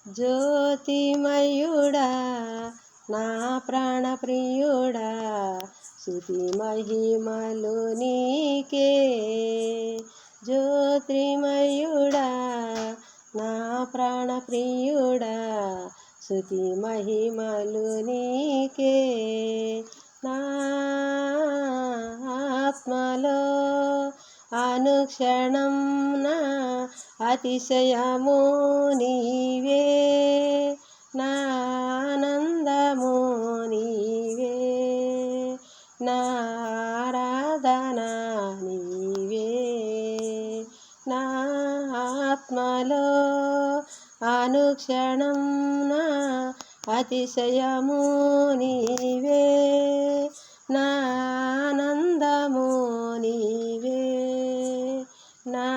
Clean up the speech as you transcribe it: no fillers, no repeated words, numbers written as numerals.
జ్యోతిమయుడా నా ప్రాణప్రియుడా స్తుతి మహిమలు నీకే. జ్యోతిమయుడా నా ప్రాణప్రియుడా స్తుతి మహిమలు నీకే. నా ఆత్మలో అనుక్షణం నా అతిశయము నీవే, నా ఆనందము నీవే, నా ఆరాధన నీవే. నా ఆత్మలో అనుక్షణం నా అతిశయము నీవే, నా ఆనందము నీవే, నా